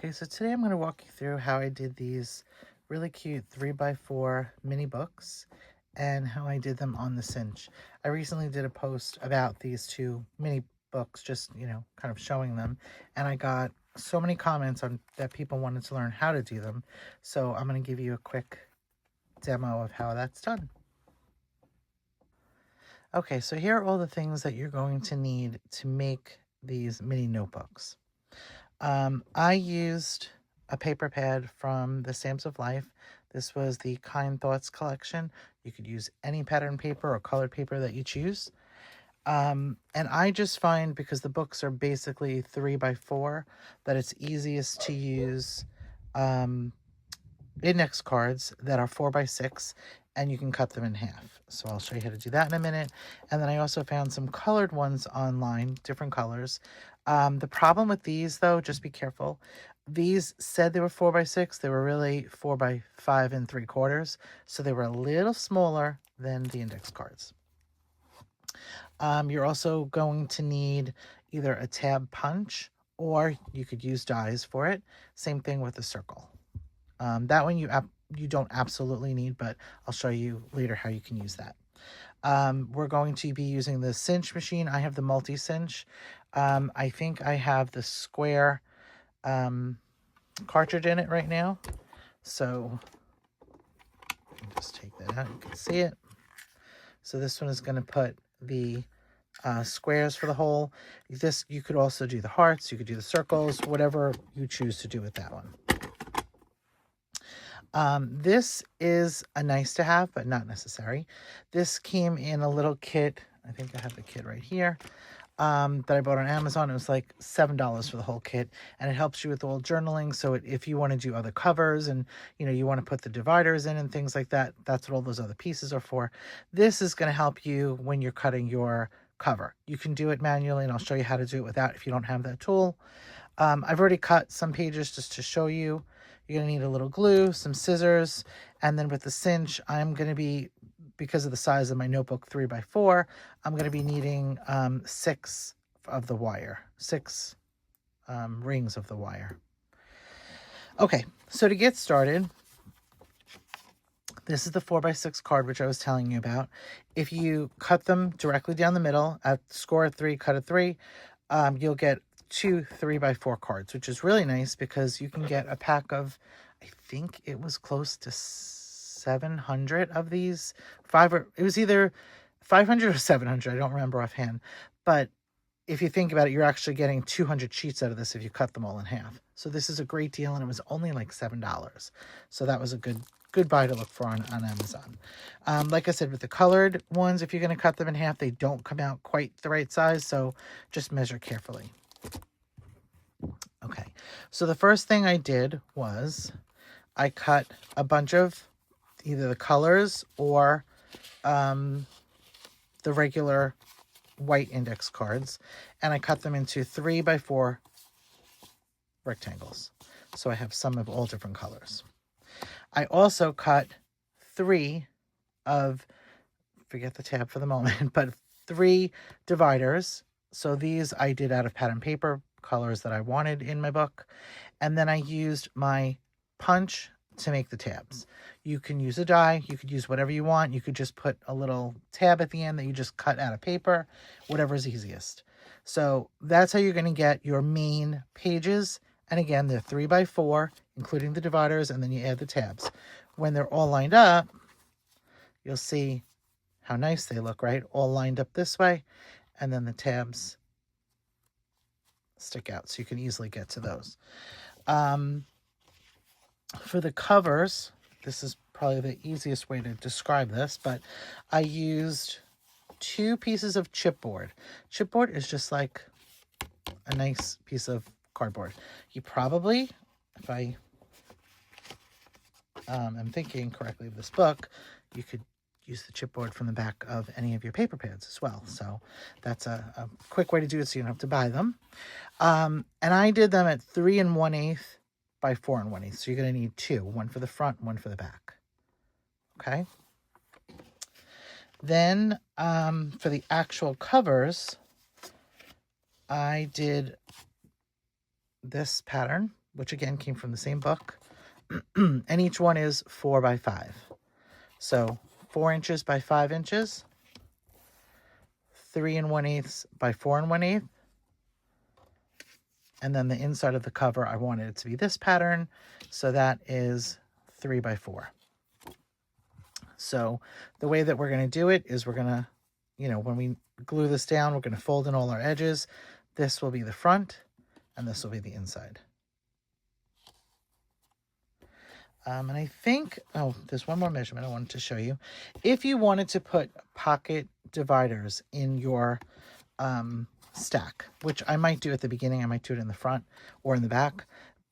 Okay, so today I'm going to walk you through how I did these really cute 3x4 mini books and how I did them on the Cinch. I recently did a post about these two mini books, just, kind of showing them, and I got so many comments on that people wanted to learn how to do them. So I'm going to give you a quick demo of how that's done. Okay, so here are all the things that you're going to need to make these mini notebooks. I used a paper pad from the Stamps of Life. This was the Kind Thoughts collection. You could use any pattern paper or colored paper that you choose. And I just find, because the books are basically 3x4, that it's easiest to use index cards that are 4x6, and you can cut them in half. So I'll show you how to do that in a minute. And then I also found some colored ones online, different colors. The problem with these, though, just be careful. These said they were 4x6. They were really 4x5 3/4. So they were a little smaller than the index cards. You're also going to need either a tab punch, or you could use dies for it. Same thing with a circle. That one you don't absolutely need, but I'll show you later how you can use that. We're going to be using the Cinch machine. I have the multi-cinch. I think I have the square cartridge in it right now. So just take that out. You can see it. So this one is going to put the squares for the hole. This, you could also do the hearts. You could do the circles, whatever you choose to do with that one. This is a nice to have, but not necessary. This came in a little kit. I think I have the kit right here. That I bought on Amazon. It was like $7 for the whole kit, and it helps you with all journaling. So if you want to do other covers and you want to put the dividers in and things like that, that's what all those other pieces are for. This is going to help you when you're cutting your cover. You can do it manually, and I'll show you how to do it without if you don't have that tool. I've already cut some pages just to show you. You're going to need a little glue, some scissors, and then with the Cinch, I'm going to be, because of the size of my notebook 3x4, I'm going to be needing 6 of the wire, 6 rings of the wire. Okay, so to get started, this is the 4x6 card, which I was telling you about. If you cut them directly down the middle, at score at 3, cut a 3, you'll get 2 3x4 cards, which is really nice because you can get a pack of, I think it was close to 700 of these. It was either 500 or 700. I don't remember offhand. But if you think about it, you're actually getting 200 sheets out of this if you cut them all in half. So this is a great deal, and it was only like $7. So that was a good buy to look for on Amazon. Like I said, with the colored ones, if you're going to cut them in half, they don't come out quite the right size. So just measure carefully. Okay, so the first thing I did was I cut a bunch of either the colors or the regular white index cards, and I cut them into 3x4 rectangles. So I have some of all different colors. I also cut 3 of, forget the tab for the moment, but 3 dividers. So these I did out of pattern paper, colors that I wanted in my book. And then I used my punch to make the tabs. You can use a die, you could use whatever you want. You could just put a little tab at the end that you just cut out of paper, whatever's easiest. So that's how you're going to get your main pages. And again, they're 3x4, including the dividers, and then you add the tabs. When they're all lined up, you'll see how nice they look, right? All lined up this way, and then the tabs stick out, so you can easily get to those. For the covers, this is probably the easiest way to describe this, but I used 2 pieces of chipboard. Chipboard is just like a nice piece of cardboard. You probably, if I am thinking correctly of this book, you could use the chipboard from the back of any of your paper pads as well. So that's a quick way to do it, so you don't have to buy them. And I did them at 3 1/8 by 4 1/8. So you're going to need 2, one for the front, one for the back. Okay. Then for the actual covers, I did this pattern. which again came from the same book. And each one is 4 by 5. So 4 inches by 5 inches, 3 1/8 by 4 1/8. And then the inside of the cover, I wanted it to be this pattern. So that is 3 by 4. So the way that we're going to do it is we're going to, when we glue this down, we're going to fold in all our edges. This will be the front and this will be the inside. And I think, there's one more measurement I wanted to show you. If you wanted to put pocket dividers in your stack, which I might do at the beginning, I might do it in the front or in the back,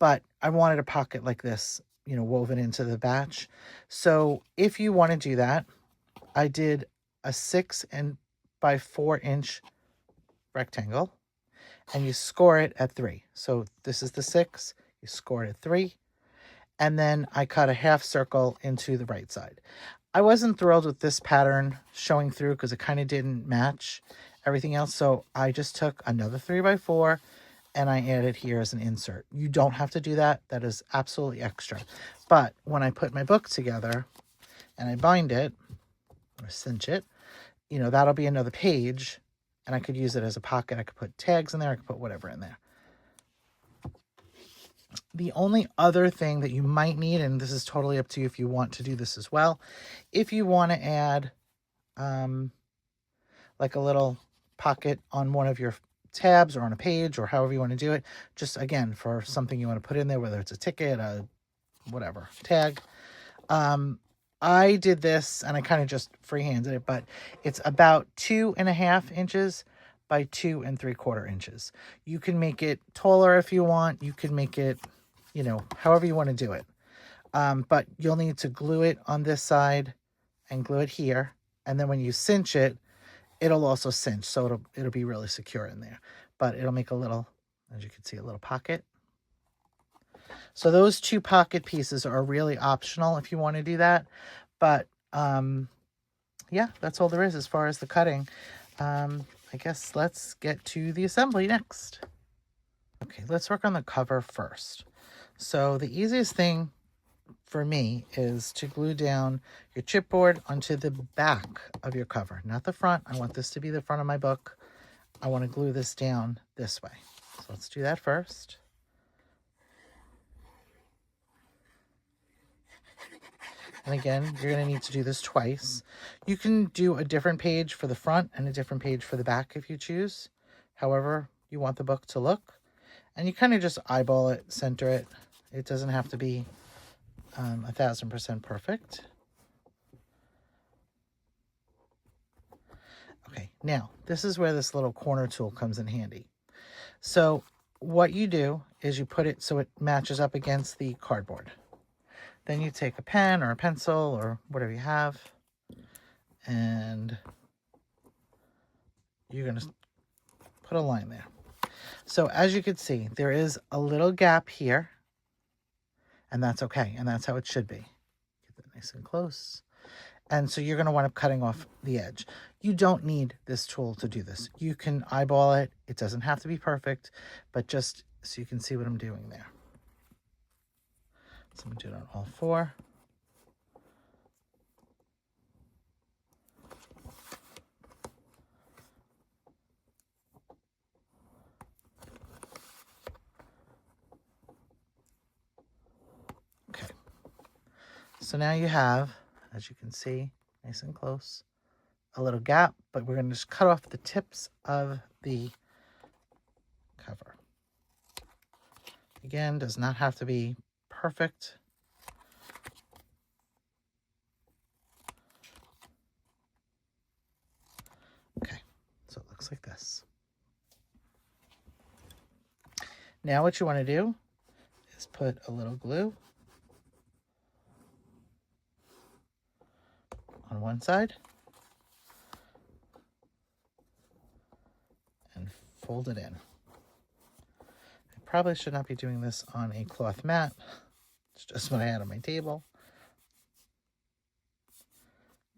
but I wanted a pocket like this, woven into the batch. So if you want to do that, I did a 6 by 4 inch rectangle, and you score it at 3. So this is the 6, you score it at 3. And then I cut a half circle into the right side. I wasn't thrilled with this pattern showing through because it kind of didn't match everything else. So I just took another 3 by 4 and I added here as an insert. You don't have to do that. That is absolutely extra. But when I put my book together and I bind it or cinch it, that'll be another page and I could use it as a pocket. I could put tags in there. I could put whatever in there. The only other thing that you might need, and this is totally up to you if you want to do this as well, if you want to add like a little pocket on one of your tabs or on a page or however you want to do it, just again for something you want to put in there, whether it's a ticket, a whatever, tag. I did this and I kind of just freehanded it, but it's about 2.5 inches by 2 3/4 inches. You can make it taller if you want. You can make it, however you want to do it. But you'll need to glue it on this side and glue it here. And then when you cinch it, it'll also cinch. So it'll be really secure in there. But it'll make a little, as you can see, a little pocket. So those 2 pocket pieces are really optional if you want to do that. But yeah, that's all there is as far as the cutting. I guess let's get to the assembly next. Okay, let's work on the cover first. So the easiest thing for me is to glue down your chipboard onto the back of your cover, not the front. I want this to be the front of my book. I want to glue this down this way. So let's do that first. And again, you're going to need to do this twice. You can do a different page for the front and a different page for the back if you choose. However you want the book to look. And you kind of just eyeball it, center it. It doesn't have to be 1000% perfect. Okay, now this is where this little corner tool comes in handy. So what you do is you put it so it matches up against the cardboard. Then you take a pen or a pencil or whatever you have, and you're going to put a line there. So as you can see, there is a little gap here, and that's okay, and that's how it should be. Get that nice and close. And so you're going to wind up cutting off the edge. You don't need this tool to do this. You can eyeball it. It doesn't have to be perfect, but just so you can see what I'm doing there. So I'm going to do it on all 4. Okay. So now you have, as you can see, nice and close, a little gap, but we're going to just cut off the tips of the cover. Again, does not have to be perfect. Okay, so it looks like this. Now what you want to do is put a little glue on one side and fold it in. I probably should not be doing this on a cloth mat. It's just what I had on my table.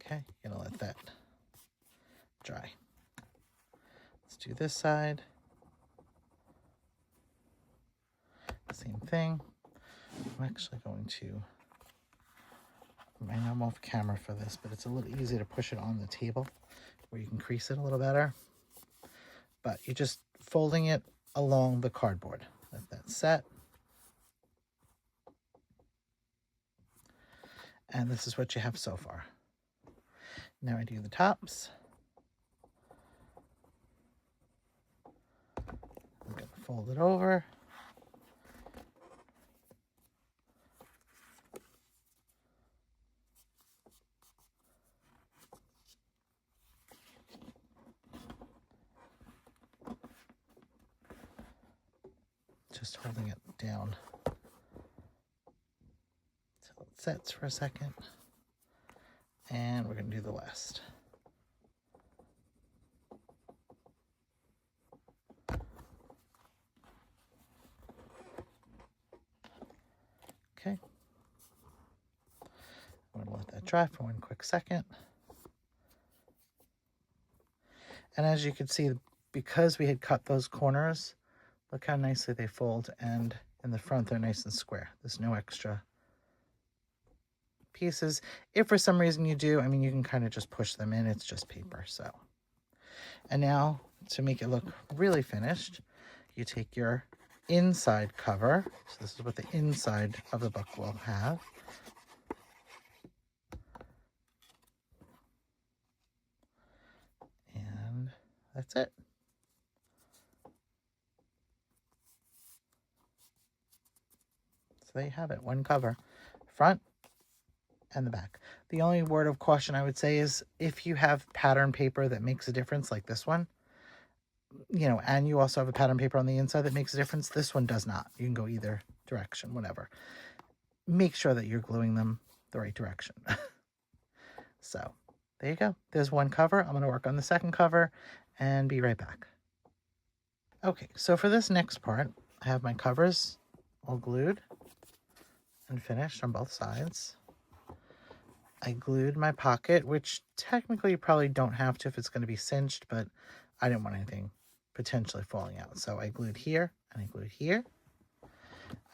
Okay, gonna let that dry. Let's do this side. same thing. I'm actually going to, I know I'm off camera for this, but it's a little easy to push it on the table where you can crease it a little better. But you're just folding it along the cardboard. Let that set. And this is what you have so far. Now I do the tops. I'm going to fold it over. Just holding it down until it sets for a second. And we're going to do the last. Okay. I'm going to let that dry for one quick second. And as you can see, because we had cut those corners, look how nicely they fold, and in the front they're nice and square. There's no extra pieces. If for some reason you do, I mean, you can kind of just push them in. It's just paper. So, and now to make it look really finished, you take your inside cover. So this is what the inside of the book will have. And that's it. So there you have it, one cover, front and the back. The only word of caution I would say is if you have pattern paper that makes a difference, like this one, you know, and you also have a pattern paper on the inside that makes a difference, this one does not. You can go either direction, whatever. Make sure that you're gluing them the right direction. So there you go. There's one cover. I'm going to work on the second cover and be right back. Okay, so for this next part, I have my covers all glued and finished on both sides. I glued my pocket, which technically you probably don't have to if it's going to be cinched, but I didn't want anything potentially falling out. So I glued here and I glued here.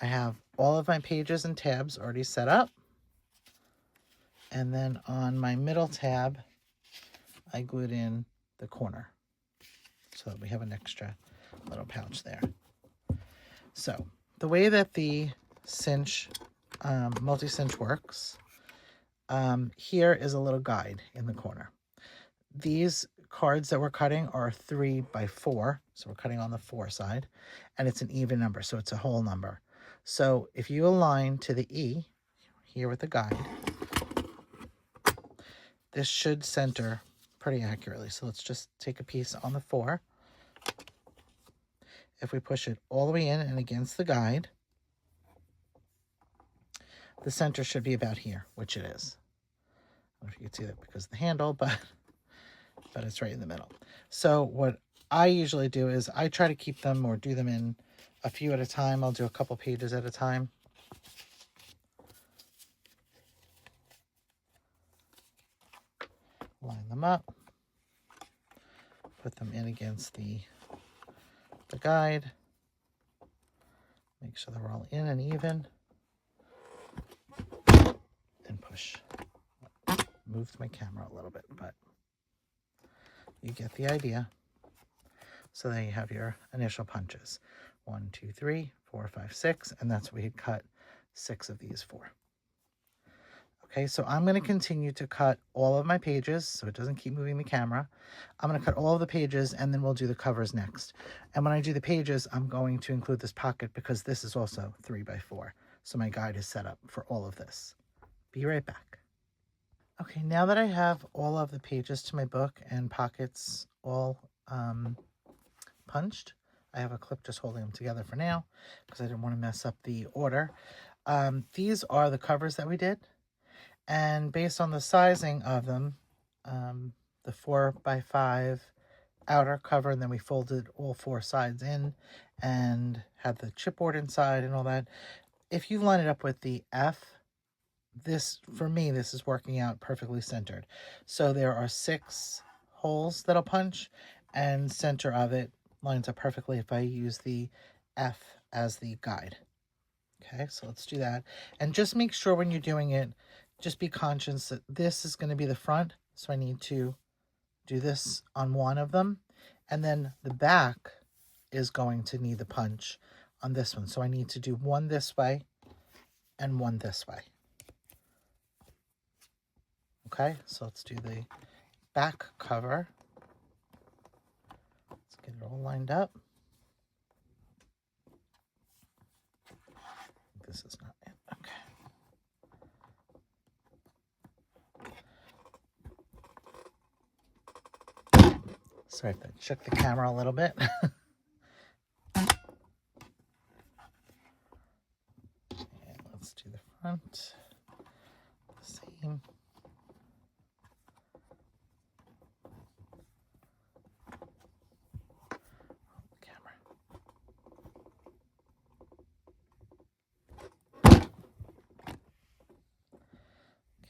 I have all of my pages and tabs already set up. And then on my middle tab, I glued in the corner so that we have an extra little pouch there. So the way that the cinch, multi-cinch works, here is a little guide in the corner. These cards that we're cutting are 3 by 4, so we're cutting on the 4 side, and it's an even number, so it's a whole number. So if you align to the E here with the guide, this should center pretty accurately. So let's just take a piece on the 4. If we push it all the way in and against the guide, the center should be about here, which it is. I don't know if you can see that because of the handle, but it's right in the middle. So what I usually do is I try to keep them or do them in a few at a time. I'll do a couple pages at a time. Line them up. Put them in against the guide. Make sure they're all in and even. And push. Moved my camera a little bit, but you get the idea. So there you have your initial punches. 1, 2, 3, 4, 5, 6, and that's what we had cut 6 of these for. Okay, so I'm going to continue to cut all of my pages so it doesn't keep moving the camera. I'm going to cut all of the pages and then we'll do the covers next. And when I do the pages, I'm going to include this pocket because this is also 3 by 4. So my guide is set up for all of this. Be right back. Okay, now that I have all of the pages to my book and pockets all punched, I have a clip just holding them together for now because I didn't want to mess up the order. These are the covers that we did. And based on the sizing of them, the 4 by 5 outer cover, and then we folded all 4 sides in and had the chipboard inside and all that. If you line it up with the F, this, for me, this is working out perfectly centered. So there are 6 holes that I'll punch, and center of it lines up perfectly if I use the F as the guide. Okay, so let's do that. And just make sure when you're doing it, just be conscious that this is going to be the front. So I need to do this on one of them. And then the back is going to need the punch on this one. So I need to do one this way and one this way. Okay, so let's do the back cover. Let's get it all lined up. This is not it. Okay. Sorry if I shook the camera a little bit. And let's do the front. The same. Camera.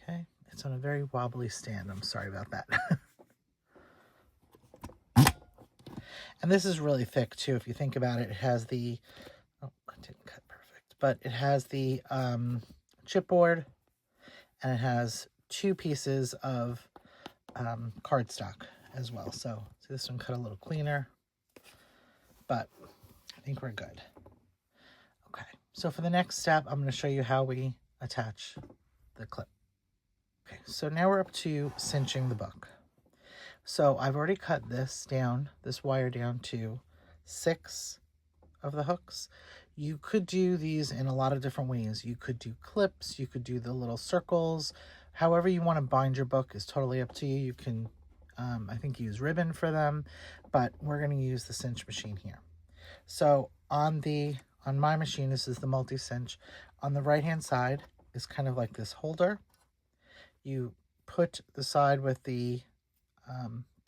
Okay, it's on a very wobbly stand. I'm sorry about that. And this is really thick too. If you think about it, it has the, oh, I didn't cut perfect, but it has the chipboard, and it has 2 pieces of cardstock as well. So this one cut a little cleaner, but I think we're good. Okay, so for the next step, I'm going to show you how we attach the clip. Okay, so now we're up to cinching the book. So I've already cut this wire down to 6 of the hooks. You could do these in a lot of different ways. You could do clips, you could do the little circles. However you want to bind your book is totally up to you. You can, I think, use ribbon for them, but we're going to use the cinch machine here. So on my machine, this is the multi-cinch. On the right-hand side is kind of like this holder. You put the side with the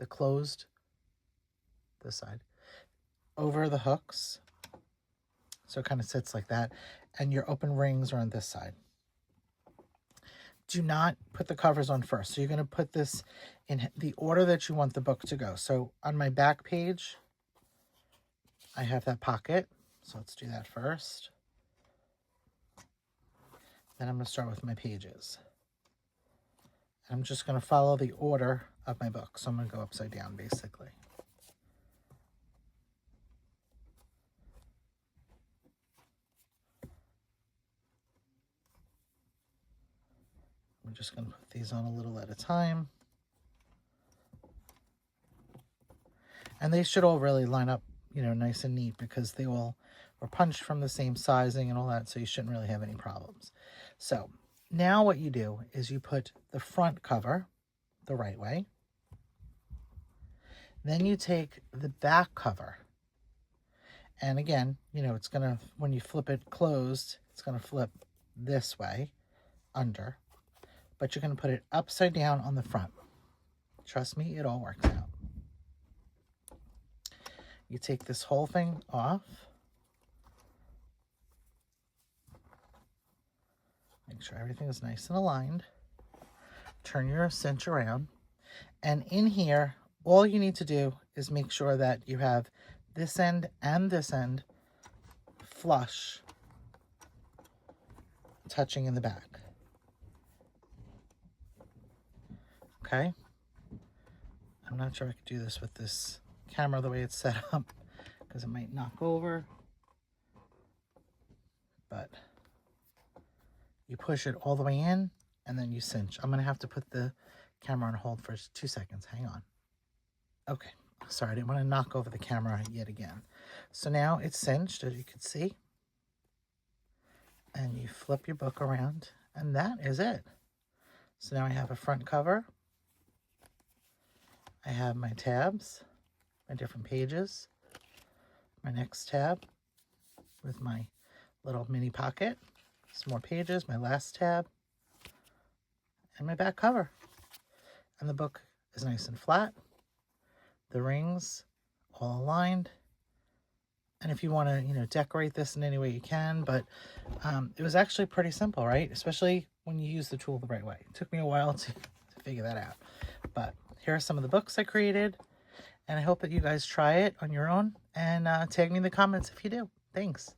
closed, this side, over the hooks. So it kind of sits like that. And your open rings are on this side. Do not put the covers on first. So you're going to put this in the order that you want the book to go. So on my back page, I have that pocket. So let's do that first. Then I'm going to start with my pages. I'm just going to follow the order of my book. So I'm going to go upside down, basically. I'm just going to put these on a little at a time. And they should all really line up, you know, nice and neat, because they all were punched from the same sizing and all that, so you shouldn't really have any problems. So now what you do is you put the front cover the right way. Then you take the back cover. And again, you know, it's going to, when you flip it closed, it's going to flip this way under. But you're going to put it upside down on the front. Trust me, it all works out. You take this whole thing off. Make sure everything is nice and aligned. Turn your cinch around. And in here, all you need to do is make sure that you have this end and this end flush, touching in the back. Okay? I'm not sure I could do this with this camera the way it's set up, because it might knock over. But you push it all the way in, and then you cinch. I'm going to have to put the camera on hold for 2 seconds. Hang on. Okay. Sorry, I didn't want to knock over the camera yet again. So now it's cinched, as you can see. And you flip your book around, and that is it. So now I have a front cover. I have my tabs, my different pages, my next tab with my little mini pocket, some more pages, my last tab, and my back cover. And the book is nice and flat. The rings all aligned. And if you want to, you know, decorate this in any way you can, but it was actually pretty simple, right? Especially when you use the tool the right way. It took me a while to figure that out. But here are some of the books I created, and I hope that you guys try it on your own, and tag me in the comments if you do. Thanks.